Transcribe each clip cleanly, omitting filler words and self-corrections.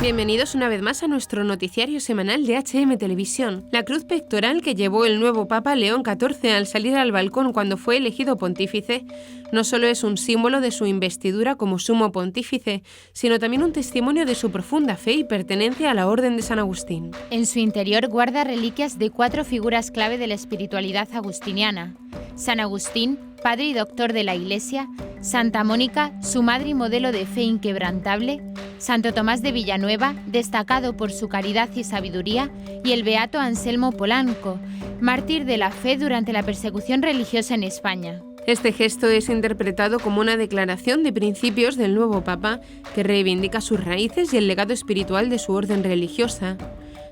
Bienvenidos una vez más a nuestro noticiario semanal de HM Televisión. La cruz pectoral que llevó el nuevo Papa León XIV al salir al balcón cuando fue elegido pontífice no solo es un símbolo de su investidura como sumo pontífice, sino también un testimonio de su profunda fe y pertenencia a la Orden de San Agustín. En su interior guarda reliquias de 4 figuras clave de la espiritualidad agustiniana: San Agustín, padre y doctor de la Iglesia; Santa Mónica, su madre y modelo de fe inquebrantable; Santo Tomás de Villanueva, destacado por su caridad y sabiduría; y el beato Anselmo Polanco, mártir de la fe durante la persecución religiosa en España. Este gesto es interpretado como una declaración de principios del nuevo Papa que reivindica sus raíces y el legado espiritual de su orden religiosa.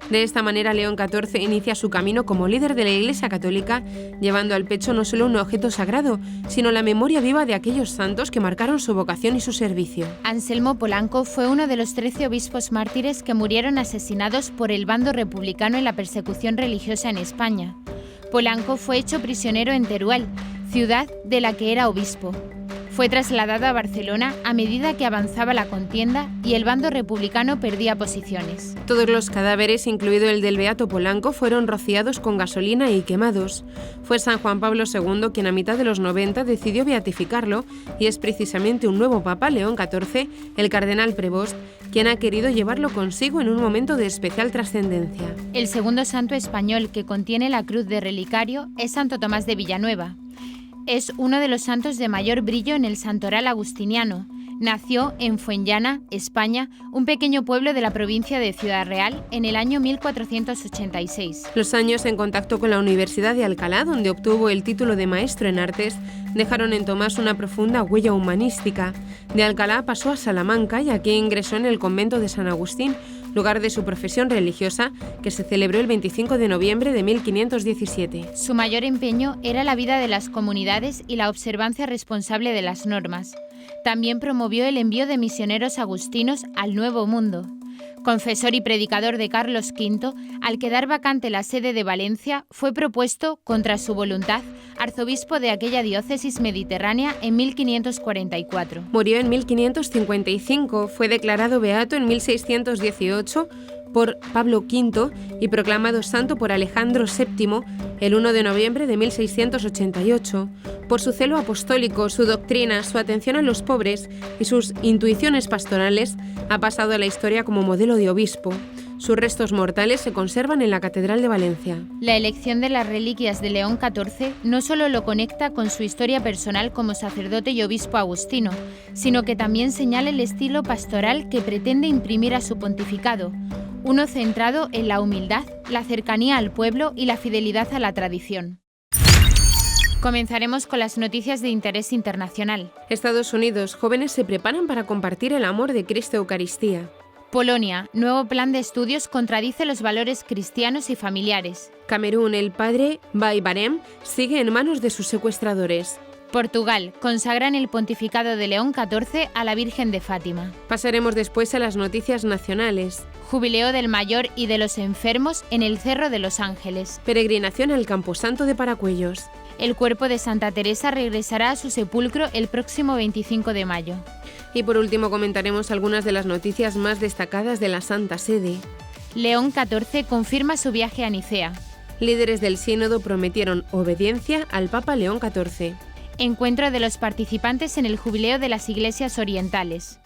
De esta manera, León XIV inicia su camino como líder de la Iglesia Católica, llevando al pecho no solo un objeto sagrado, sino la memoria viva de aquellos santos que marcaron su vocación y su servicio. Anselmo Polanco fue uno de los 13 obispos mártires que murieron asesinados por el bando republicano en la persecución religiosa en España. Polanco fue hecho prisionero en Teruel, ciudad de la que era obispo. Fue trasladado a Barcelona a medida que avanzaba la contienda y el bando republicano perdía posiciones. Todos los cadáveres, incluido el del beato Polanco, fueron rociados con gasolina y quemados. Fue San Juan Pablo II quien a mitad de los 90 decidió beatificarlo, y es precisamente un nuevo Papa, León XIV, el cardenal Prevost, quien ha querido llevarlo consigo en un momento de especial trascendencia. El segundo santo español que contiene la cruz de relicario es Santo Tomás de Villanueva. Es uno de los santos de mayor brillo en el santoral agustiniano. Nació en Fuenllana, España, un pequeño pueblo de la provincia de Ciudad Real, en el año 1486. Los años en contacto con la Universidad de Alcalá, donde obtuvo el título de maestro en artes, dejaron en Tomás una profunda huella humanística. De Alcalá pasó a Salamanca y aquí ingresó en el convento de San Agustín, lugar de su profesión religiosa, que se celebró el 25 de noviembre de 1517. Su mayor empeño era la vida de las comunidades y la observancia responsable de las normas. También promovió el envío de misioneros agustinos al Nuevo Mundo. Confesor y predicador de Carlos V, al quedar vacante la sede de Valencia, fue propuesto, contra su voluntad, arzobispo de aquella diócesis mediterránea en 1544. Murió en 1555, fue declarado beato en 1618 por Pablo V y proclamado santo por Alejandro VII el 1 de noviembre de 1688. Por su celo apostólico, su doctrina, su atención a los pobres y sus intuiciones pastorales, ha pasado a la historia como modelo de obispo. Sus restos mortales se conservan en la Catedral de Valencia. La elección de las reliquias de León XIV no solo lo conecta con su historia personal como sacerdote y obispo agustino, sino que también señala el estilo pastoral que pretende imprimir a su pontificado, uno centrado en la humildad, la cercanía al pueblo y la fidelidad a la tradición. Comenzaremos con las noticias de interés internacional. Estados Unidos, jóvenes se preparan para compartir el amor de Cristo Eucaristía. Polonia, nuevo plan de estudios contradice los valores cristianos y familiares. Camerún, el padre Bay Barem sigue en manos de sus secuestradores. Portugal, consagran el pontificado de León XIV a la Virgen de Fátima. Pasaremos después a las noticias nacionales. Jubileo del Mayor y de los enfermos en el Cerro de los Ángeles. Peregrinación al Camposanto de Paracuellos. El cuerpo de Santa Teresa regresará a su sepulcro el próximo 25 de mayo. Y por último comentaremos algunas de las noticias más destacadas de la Santa Sede. León XIV confirma su viaje a Nicea. Líderes del sínodo prometieron obediencia al Papa León XIV. Encuentro de los participantes en el Jubileo de las Iglesias Orientales.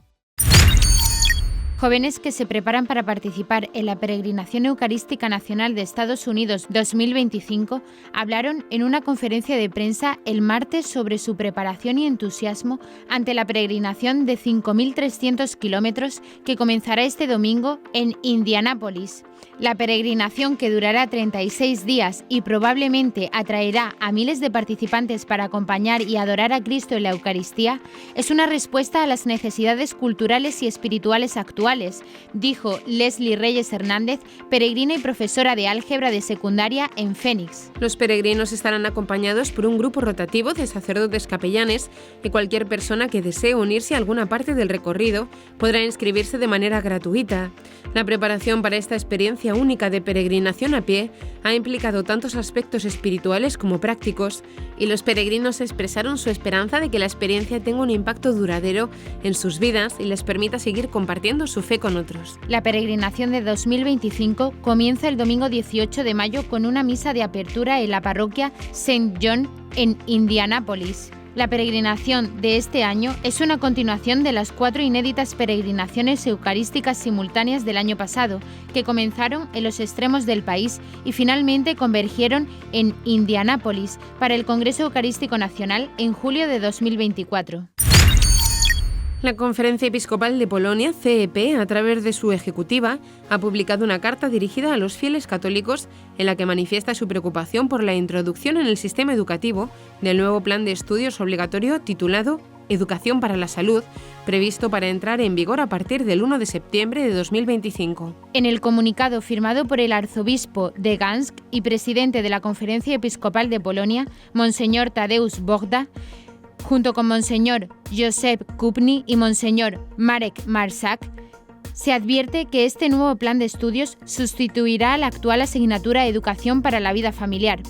Jóvenes que se preparan para participar en la Peregrinación Eucarística Nacional de Estados Unidos 2025 hablaron en una conferencia de prensa el martes sobre su preparación y entusiasmo ante la peregrinación de 5.300 kilómetros que comenzará este domingo en Indianápolis. La peregrinación, que durará 36 días y probablemente atraerá a miles de participantes para acompañar y adorar a Cristo en la Eucaristía, es una respuesta a las necesidades culturales y espirituales actuales, dijo Leslie Reyes Hernández, peregrina y profesora de álgebra de secundaria en Phoenix. Los peregrinos estarán acompañados por un grupo rotativo de sacerdotes capellanes y cualquier persona que desee unirse a alguna parte del recorrido podrá inscribirse de manera gratuita. La preparación para esta experiencia única de peregrinación a pie ha implicado tantos aspectos espirituales como prácticos, y los peregrinos expresaron su esperanza de que la experiencia tenga un impacto duradero en sus vidas y les permita seguir compartiendo su fe con otros. La peregrinación de 2025 comienza el domingo 18 de mayo con una misa de apertura en la parroquia St. John en Indianápolis. La peregrinación de este año es una continuación de las 4 inéditas peregrinaciones eucarísticas simultáneas del año pasado, que comenzaron en los extremos del país y finalmente convergieron en Indianápolis para el Congreso Eucarístico Nacional en julio de 2024. La Conferencia Episcopal de Polonia, CEP, a través de su ejecutiva, ha publicado una carta dirigida a los fieles católicos en la que manifiesta su preocupación por la introducción en el sistema educativo del nuevo plan de estudios obligatorio titulado Educación para la Salud, previsto para entrar en vigor a partir del 1 de septiembre de 2025. En el comunicado firmado por el arzobispo de Gdańsk y presidente de la Conferencia Episcopal de Polonia, Monseñor Tadeusz Bohda, junto con Monseñor Józef Kupni y Monseñor Marek Marszak, se advierte que este nuevo plan de estudios sustituirá a la actual asignatura Educación para la vida familiar.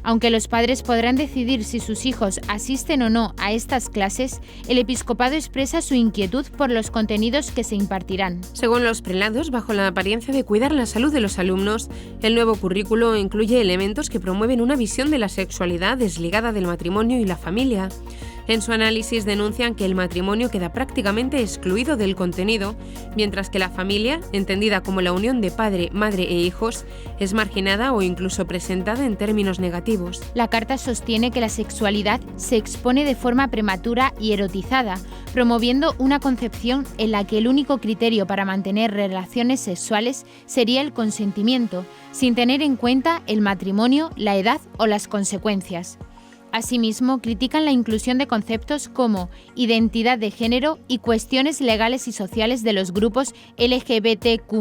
Aunque los padres podrán decidir si sus hijos asisten o no a estas clases, el episcopado expresa su inquietud por los contenidos que se impartirán. Según los prelados, bajo la apariencia de cuidar la salud de los alumnos, el nuevo currículo incluye elementos que promueven una visión de la sexualidad desligada del matrimonio y la familia. En su análisis denuncian que el matrimonio queda prácticamente excluido del contenido, mientras que la familia, entendida como la unión de padre, madre e hijos, es marginada o incluso presentada en términos negativos. La carta sostiene que la sexualidad se expone de forma prematura y erotizada, promoviendo una concepción en la que el único criterio para mantener relaciones sexuales sería el consentimiento, sin tener en cuenta el matrimonio, la edad o las consecuencias. Asimismo, critican la inclusión de conceptos como identidad de género y cuestiones legales y sociales de los grupos LGBTQ+,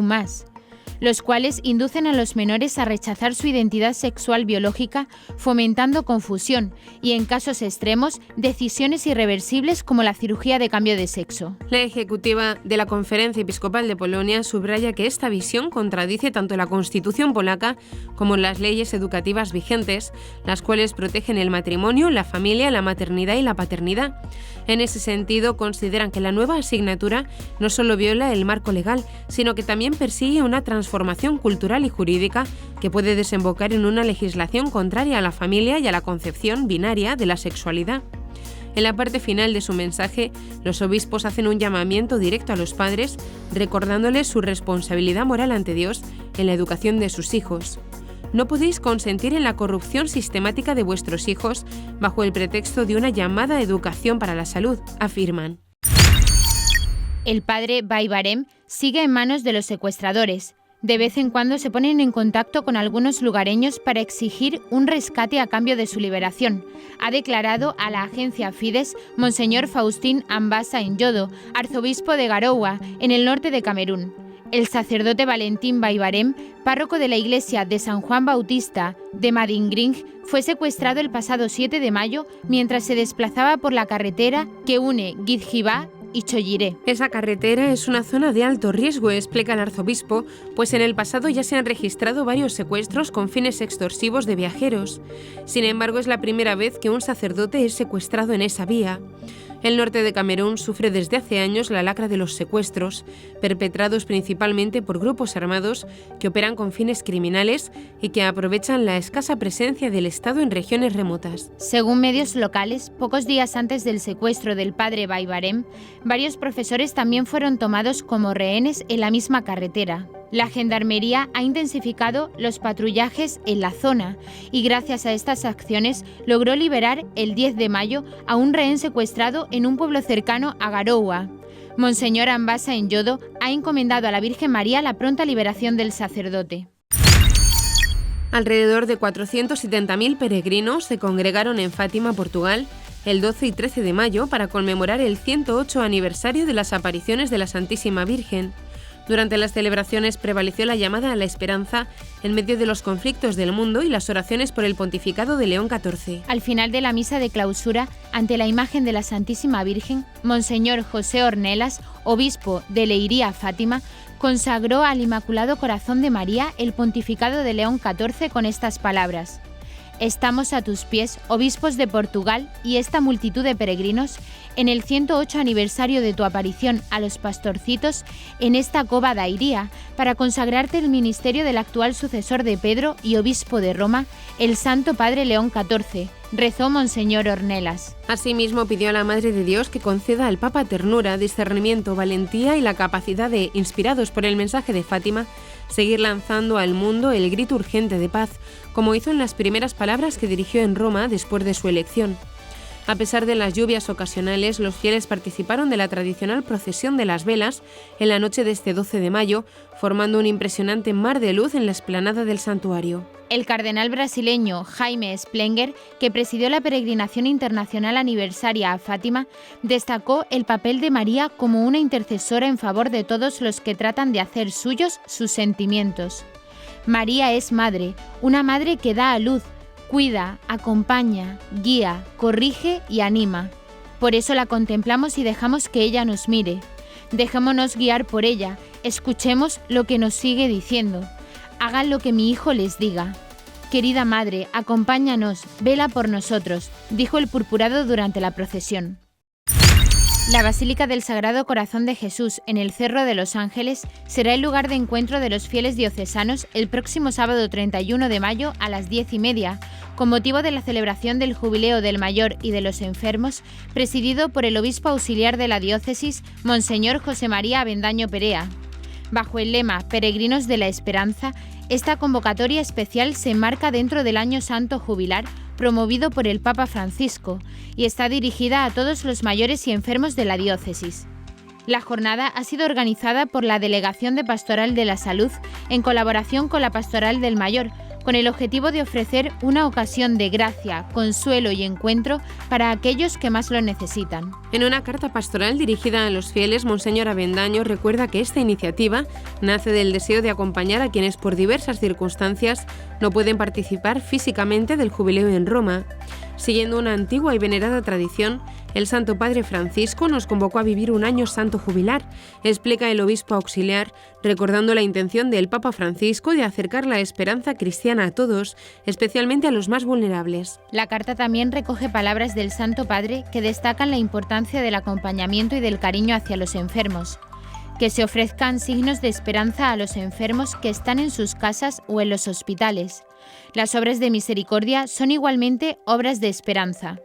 los cuales inducen a los menores a rechazar su identidad sexual biológica, fomentando confusión y, en casos extremos, decisiones irreversibles como la cirugía de cambio de sexo. La ejecutiva de la Conferencia Episcopal de Polonia subraya que esta visión contradice tanto la Constitución polaca como las leyes educativas vigentes, las cuales protegen el matrimonio, la familia, la maternidad y la paternidad. En ese sentido, consideran que la nueva asignatura no solo viola el marco legal, sino que también persigue una transformación cultural y jurídica que puede desembocar en una legislación contraria a la familia y a la concepción binaria de la sexualidad. En la parte final de su mensaje, los obispos hacen un llamamiento directo a los padres, recordándoles su responsabilidad moral ante Dios en la educación de sus hijos. No podéis consentir en la corrupción sistemática de vuestros hijos bajo el pretexto de una llamada educación para la salud, afirman. El padre Baybarem sigue en manos de los secuestradores. De vez en cuando se ponen en contacto con algunos lugareños para exigir un rescate a cambio de su liberación, ha declarado a la agencia Fides Monseñor Faustín Ambassa Nyodo, arzobispo de Garoua, en el norte de Camerún. El sacerdote Valentín Baybarem, párroco de la iglesia de San Juan Bautista de Madingring, fue secuestrado el pasado 7 de mayo mientras se desplazaba por la carretera que une Guidjibá y Cholliré. Esa carretera es una zona de alto riesgo, explica el arzobispo, pues en el pasado ya se han registrado varios secuestros con fines extorsivos de viajeros. Sin embargo, es la primera vez que un sacerdote es secuestrado en esa vía. El norte de Camerún sufre desde hace años la lacra de los secuestros, perpetrados principalmente por grupos armados que operan con fines criminales y que aprovechan la escasa presencia del Estado en regiones remotas. Según medios locales, pocos días antes del secuestro del padre Baybarem, varios profesores también fueron tomados como rehenes en la misma carretera. La Gendarmería ha intensificado los patrullajes en la zona y gracias a estas acciones logró liberar el 10 de mayo a un rehén secuestrado en un pueblo cercano a Garoua. Monseñor Ambassa Nyodo ha encomendado a la Virgen María la pronta liberación del sacerdote. Alrededor de 470.000 peregrinos se congregaron en Fátima, Portugal, el 12 y 13 de mayo para conmemorar el 108 aniversario de las apariciones de la Santísima Virgen. Durante las celebraciones prevaleció la llamada a la esperanza en medio de los conflictos del mundo y las oraciones por el pontificado de León XIV. Al final de la misa de clausura, ante la imagen de la Santísima Virgen, Monseñor José Ornelas, obispo de Leiría, Fátima, consagró al Inmaculado Corazón de María el pontificado de León XIV con estas palabras: «Estamos a tus pies, obispos de Portugal y esta multitud de peregrinos, en el 108 aniversario de tu aparición a los pastorcitos en esta cova de Iría, para consagrarte el ministerio del actual sucesor de Pedro y obispo de Roma, el Santo Padre León XIV», rezó Monseñor Ornelas. Asimismo, pidió a la Madre de Dios que conceda al Papa ternura, discernimiento, valentía y la capacidad de, inspirados por el mensaje de Fátima, seguir lanzando al mundo el grito urgente de paz, como hizo en las primeras palabras que dirigió en Roma después de su elección. A pesar de las lluvias ocasionales, los fieles participaron de la tradicional procesión de las velas en la noche de este 12 de mayo, formando un impresionante mar de luz en la explanada del santuario. El cardenal brasileño Jaime Splenguer, que presidió la peregrinación internacional aniversaria a Fátima, destacó el papel de María como una intercesora en favor de todos los que tratan de hacer suyos sus sentimientos. María es madre, una madre que da a luz, cuida, acompaña, guía, corrige y anima. Por eso la contemplamos y dejamos que ella nos mire. Dejémonos guiar por ella, escuchemos lo que nos sigue diciendo. Hagan lo que mi hijo les diga. Querida madre, acompáñanos, vela por nosotros, dijo el purpurado durante la procesión. La Basílica del Sagrado Corazón de Jesús en el Cerro de los Ángeles será el lugar de encuentro de los fieles diocesanos el próximo sábado 31 de mayo a las 10:30, con motivo de la celebración del Jubileo del Mayor y de los Enfermos, presidido por el obispo auxiliar de la diócesis, Monseñor José María Avendaño Perea. Bajo el lema Peregrinos de la Esperanza, esta convocatoria especial se enmarca dentro del Año Santo Jubilar promovido por el Papa Francisco y está dirigida a todos los mayores y enfermos de la diócesis. La jornada ha sido organizada por la Delegación de Pastoral de la Salud en colaboración con la Pastoral del Mayor, con el objetivo de ofrecer una ocasión de gracia, consuelo y encuentro para aquellos que más lo necesitan. En una carta pastoral dirigida a los fieles, Monseñor Avendaño recuerda que esta iniciativa nace del deseo de acompañar a quienes por diversas circunstancias no pueden participar físicamente del jubileo en Roma. Siguiendo una antigua y venerada tradición, el Santo Padre Francisco nos convocó a vivir un año santo jubilar, explica el obispo auxiliar, recordando la intención del Papa Francisco de acercar la esperanza cristiana a todos, especialmente a los más vulnerables. La carta también recoge palabras del Santo Padre que destacan la importancia del acompañamiento y del cariño hacia los enfermos. Que se ofrezcan signos de esperanza a los enfermos que están en sus casas o en los hospitales. Las obras de misericordia son igualmente obras de esperanza.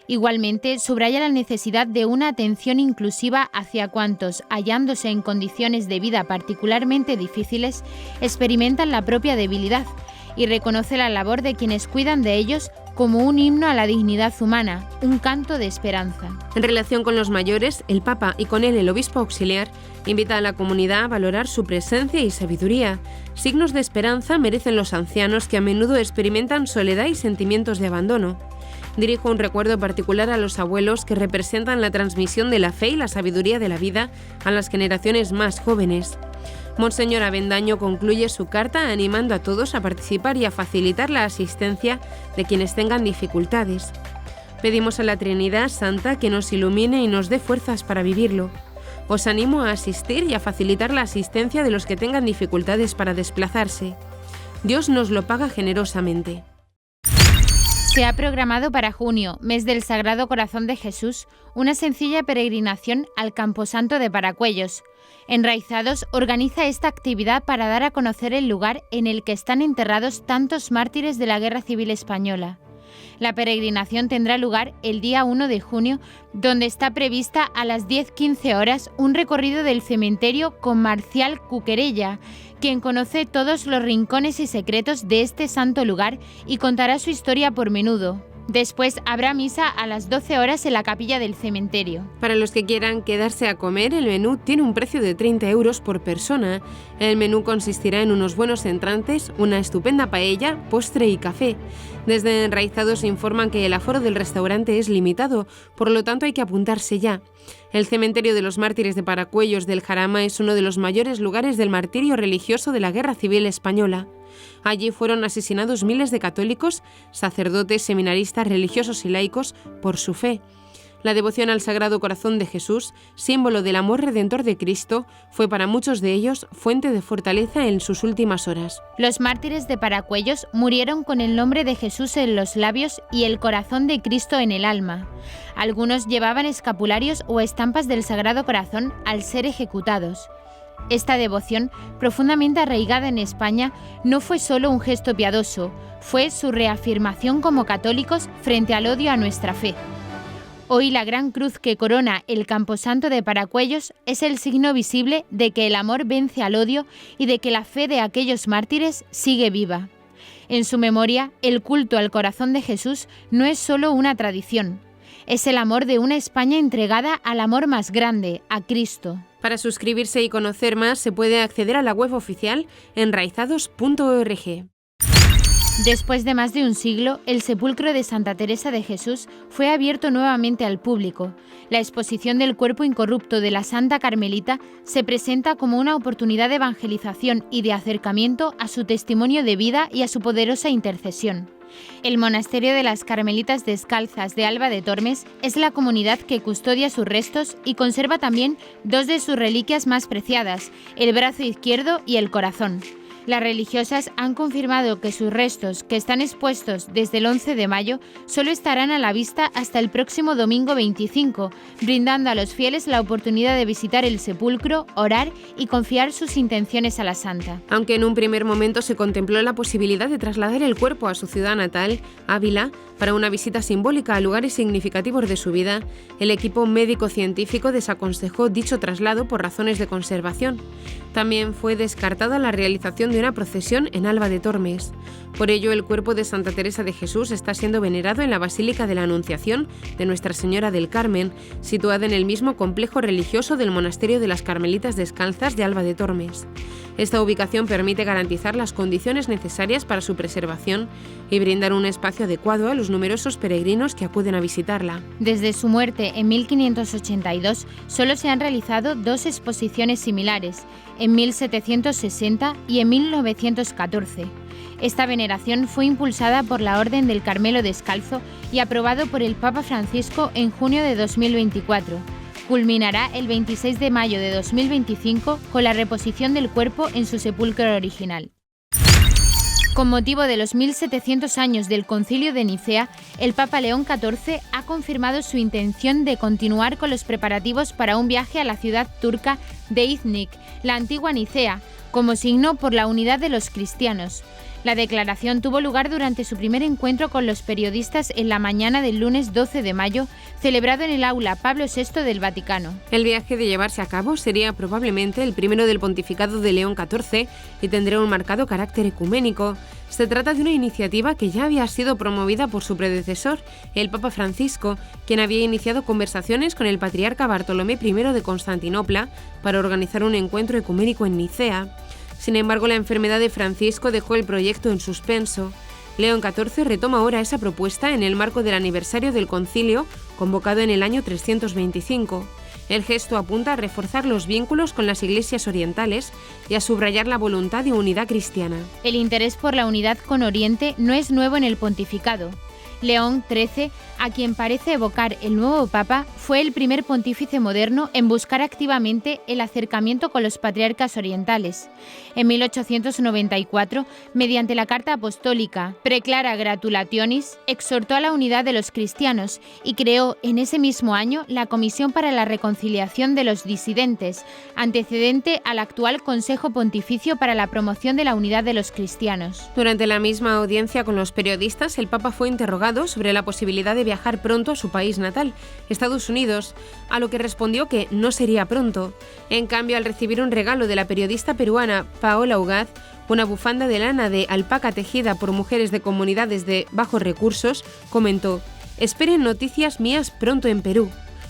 Igualmente, subraya la necesidad de una atención inclusiva hacia cuantos, hallándose en condiciones de vida particularmente difíciles, experimentan la propia debilidad y reconoce la labor de quienes cuidan de ellos como un himno a la dignidad humana, un canto de esperanza. En relación con los mayores, el Papa y con él el obispo auxiliar invita a la comunidad a valorar su presencia y sabiduría. Signos de esperanza merecen los ancianos que a menudo experimentan soledad y sentimientos de abandono. Dirijo un recuerdo particular a los abuelos que representan la transmisión de la fe y la sabiduría de la vida a las generaciones más jóvenes. Monseñor Avendaño concluye su carta animando a todos a participar y a facilitar la asistencia de quienes tengan dificultades. Pedimos a la Trinidad Santa que nos ilumine y nos dé fuerzas para vivirlo. Os animo a asistir y a facilitar la asistencia de los que tengan dificultades para desplazarse. Dios nos lo paga generosamente. Se ha programado para junio, mes del Sagrado Corazón de Jesús, una sencilla peregrinación al Camposanto de Paracuellos. Enraizados organiza esta actividad para dar a conocer el lugar en el que están enterrados tantos mártires de la Guerra Civil Española. La peregrinación tendrá lugar el día 1 de junio, donde está prevista a las 10:15 horas un recorrido del cementerio con Marcial Cuquerella, quien conoce todos los rincones y secretos de este santo lugar y contará su historia por menudo. Después habrá misa a las 12 horas en la capilla del cementerio. Para los que quieran quedarse a comer, el menú tiene un precio de 30 euros por persona. El menú consistirá en unos buenos entrantes, una estupenda paella, postre y café. Desde Enraizados informan que el aforo del restaurante es limitado, por lo tanto hay que apuntarse ya. El cementerio de los mártires de Paracuellos del Jarama es uno de los mayores lugares del martirio religioso de la Guerra Civil Española. Allí fueron asesinados miles de católicos, sacerdotes, seminaristas, religiosos y laicos por su fe. La devoción al Sagrado Corazón de Jesús, símbolo del amor redentor de Cristo, fue para muchos de ellos fuente de fortaleza en sus últimas horas. Los mártires de Paracuellos murieron con el nombre de Jesús en los labios y el corazón de Cristo en el alma. Algunos llevaban escapularios o estampas del Sagrado Corazón al ser ejecutados. Esta devoción, profundamente arraigada en España, no fue solo un gesto piadoso, fue su reafirmación como católicos frente al odio a nuestra fe. Hoy la gran cruz que corona el camposanto de Paracuellos es el signo visible de que el amor vence al odio y de que la fe de aquellos mártires sigue viva. En su memoria, el culto al corazón de Jesús no es solo una tradición, es el amor de una España entregada al amor más grande, a Cristo. Para suscribirse y conocer más se puede acceder a la web oficial enraizados.org. Después de más de un siglo, el sepulcro de Santa Teresa de Jesús fue abierto nuevamente al público. La exposición del cuerpo incorrupto de la Santa Carmelita se presenta como una oportunidad de evangelización y de acercamiento a su testimonio de vida y a su poderosa intercesión. El monasterio de las Carmelitas Descalzas de Alba de Tormes es la comunidad que custodia sus restos y conserva también dos de sus reliquias más preciadas, el brazo izquierdo y el corazón. Las religiosas han confirmado que sus restos, que están expuestos desde el 11 de mayo, solo estarán a la vista hasta el próximo domingo 25, brindando a los fieles la oportunidad de visitar el sepulcro, orar y confiar sus intenciones a la santa. Aunque en un primer momento se contempló la posibilidad de trasladar el cuerpo a su ciudad natal, Ávila, para una visita simbólica a lugares significativos de su vida, el equipo médico-científico desaconsejó dicho traslado por razones de conservación. También fue descartada la realización de una procesión en Alba de Tormes. Por ello, el cuerpo de Santa Teresa de Jesús está siendo venerado en la Basílica de la Anunciación de Nuestra Señora del Carmen, situada en el mismo complejo religioso del Monasterio de las Carmelitas Descalzas de Alba de Tormes. Esta ubicación permite garantizar las condiciones necesarias para su preservación y brindar un espacio adecuado a los numerosos peregrinos que acuden a visitarla. Desde su muerte en 1582, solo se han realizado dos exposiciones similares, en 1760 y en 1914. Esta veneración fue impulsada por la Orden del Carmelo Descalzo y aprobado por el Papa Francisco en junio de 2024. Culminará el 26 de mayo de 2025 con la reposición del cuerpo en su sepulcro original. Con motivo de los 1700 años del Concilio de Nicea, el Papa León XIV ha confirmado su intención de continuar con los preparativos para un viaje a la ciudad turca de Iznik, la antigua Nicea, como signo por la unidad de los cristianos. La declaración tuvo lugar durante su primer encuentro con los periodistas en la mañana del lunes 12 de mayo, celebrado en el aula Pablo VI del Vaticano. El viaje de llevarse a cabo sería probablemente el primero del pontificado de León XIV y tendrá un marcado carácter ecuménico. Se trata de una iniciativa que ya había sido promovida por su predecesor, el Papa Francisco, quien había iniciado conversaciones con el patriarca Bartolomé I de Constantinopla para organizar un encuentro ecuménico en Nicea. Sin embargo, la enfermedad de Francisco dejó el proyecto en suspenso. León XIV retoma ahora esa propuesta en el marco del aniversario del concilio, convocado en el año 325. El gesto apunta a reforzar los vínculos con las iglesias orientales y a subrayar la voluntad de unidad cristiana. El interés por la unidad con Oriente no es nuevo en el pontificado. León XIII, a quien parece evocar el nuevo Papa, fue el primer pontífice moderno en buscar activamente el acercamiento con los patriarcas orientales. En 1894, mediante la Carta Apostólica Preclara Gratulationis, exhortó a la unidad de los cristianos y creó en ese mismo año la Comisión para la Reconciliación de los Disidentes, antecedente al actual Consejo Pontificio para la Promoción de la Unidad de los Cristianos. Durante la misma audiencia con los periodistas, el Papa fue interrogado sobre la posibilidad de viajar pronto a su país natal, Estados Unidos, a lo que respondió que no sería pronto. En cambio, al recibir un regalo de la periodista peruana Paola Ugaz, una bufanda de lana de alpaca tejida por mujeres de comunidades de bajos recursos, comentó: «Esperen noticias mías pronto en Perú»,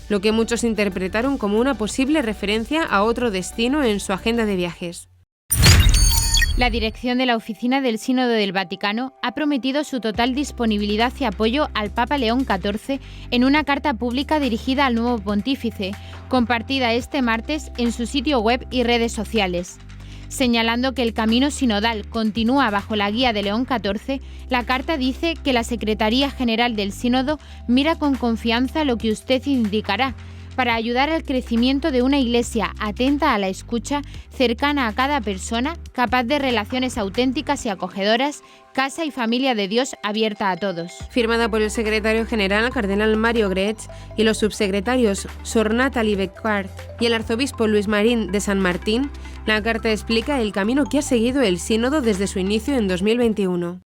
lo que muchos interpretaron como una posible referencia a otro destino en su agenda de viajes. La dirección de la Oficina del Sínodo del Vaticano ha prometido su total disponibilidad y apoyo al Papa León XIV en una carta pública dirigida al nuevo pontífice, compartida este martes en su sitio web y redes sociales. Señalando que el camino sinodal continúa bajo la guía de León XIV, la carta dice que la Secretaría General del Sínodo mira con confianza lo que usted indicará, para ayudar al crecimiento de una Iglesia atenta a la escucha, cercana a cada persona, capaz de relaciones auténticas y acogedoras, casa y familia de Dios abierta a todos. Firmada por el secretario general, cardenal Mario Gretsch, y los subsecretarios Sor Nathalie Becquart y el arzobispo Luis Marín de San Martín, la carta explica el camino que ha seguido el sínodo desde su inicio en 2021.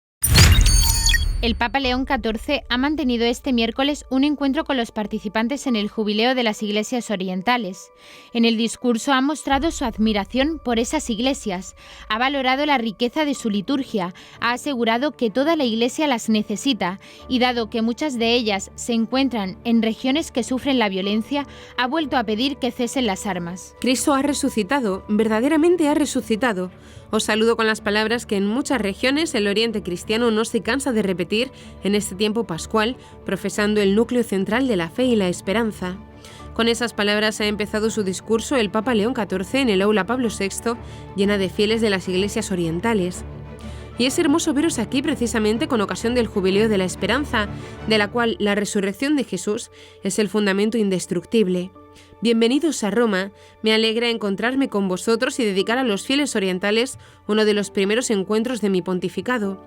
El Papa León XIV ha mantenido este miércoles un encuentro con los participantes en el Jubileo de las Iglesias Orientales. En el discurso ha mostrado su admiración por esas iglesias, ha valorado la riqueza de su liturgia, ha asegurado que toda la Iglesia las necesita y, dado que muchas de ellas se encuentran en regiones que sufren la violencia, ha vuelto a pedir que cesen las armas. Cristo ha resucitado, verdaderamente ha resucitado. Os saludo con las palabras que en muchas regiones el Oriente cristiano no se cansa de repetir en este tiempo pascual, profesando el núcleo central de la fe y la esperanza. Con esas palabras ha empezado su discurso el Papa León XIV en el aula Pablo VI, llena de fieles de las iglesias orientales. Y es hermoso veros aquí precisamente con ocasión del Jubileo de la Esperanza, de la cual la resurrección de Jesús es el fundamento indestructible. Bienvenidos a Roma, me alegra encontrarme con vosotros y dedicar a los fieles orientales uno de los primeros encuentros de mi pontificado.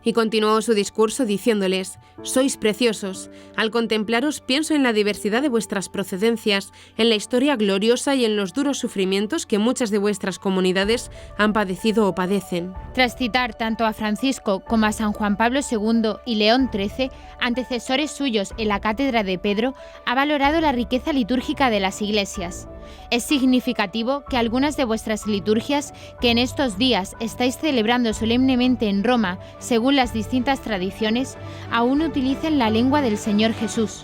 Y continuó su discurso diciéndoles: sois preciosos. Al contemplaros pienso en la diversidad de vuestras procedencias, en la historia gloriosa y en los duros sufrimientos que muchas de vuestras comunidades han padecido o padecen. Tras citar tanto a Francisco como a San Juan Pablo II y León XIII, antecesores suyos en la Cátedra de Pedro, ha valorado la riqueza litúrgica de las iglesias. Es significativo que algunas de vuestras liturgias, que en estos días estáis celebrando solemnemente en Roma, según las distintas tradiciones, aún utilicen la lengua del Señor Jesús.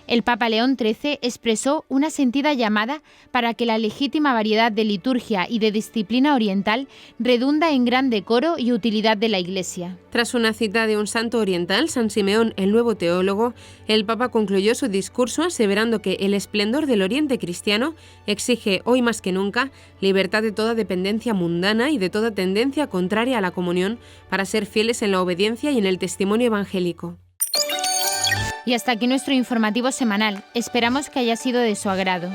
El Papa León XIII expresó una sentida llamada para que la legítima variedad de liturgia y de disciplina oriental redunda en gran decoro y utilidad de la Iglesia. Tras una cita de un santo oriental, San Simeón, el nuevo teólogo, el Papa concluyó su discurso aseverando que el esplendor del Oriente cristiano exige hoy más que nunca libertad de toda dependencia mundana y de toda tendencia contraria a la comunión para ser fieles en la obediencia y en el testimonio evangélico. Y hasta aquí nuestro informativo semanal. Esperamos que haya sido de su agrado.